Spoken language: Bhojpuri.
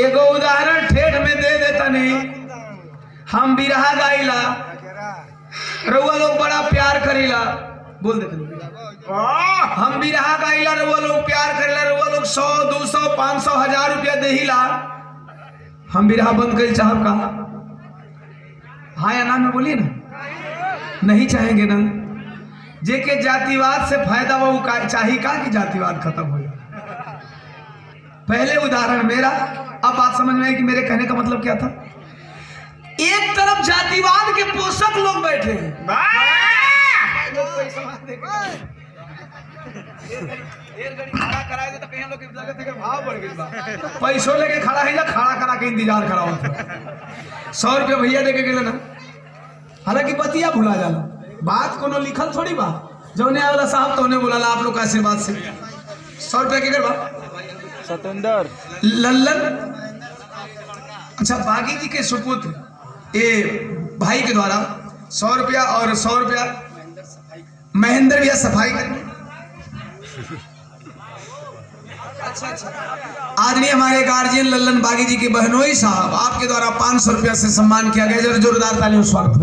एगो उदाहरण ठेठ में दे देता नहीं। हम बिरहा गाइला, रउआ लोग बड़ा प्यार करीला, बोल देते हम बिरहा गाइला, रउआ लोग प्यार करेला, रउआ लोग 100 200 500 1000 रुपया देहिला। हम बिरहा बंद कर चाहब का? हाँ या ना में बोलिए ना, नहीं चाहेंगे ना। जे के जातिवाद से फायदा वो चाहिए का कि जातिवाद खत्म हो जाए। पहले उदाहरण मेरा, अब बात समझ में आई कि मेरे कहने का मतलब क्या था। एक तरफ जातिवाद के पोषक लोग बैठे हैं, पैसों लेके खड़ा है ना, खड़ा करा के इंतजार करा 100 रुपया भैया देके गए ना। हालांकि बतिया भुला जाला, बात कोनो लिखल थोड़ी बा, जौने वाला साहब तो उन्हें बुलाला आप लोग का आशीर्वाद से। 100 रुपया के करवा सतेंद्र लल्लन, अच्छा बागी जी के सुपुत्र ये भाई के द्वारा 100 रुपया और 100 रुपया महेंद्र भैया सफाई करने। अच्छा आदरणीय हमारे गार्जियन लल्लन बागी जी के बहनोई साहब, आपके द्वारा 500 रुपया से सम्मान किया गया। जोरदार तालियों स्वागत।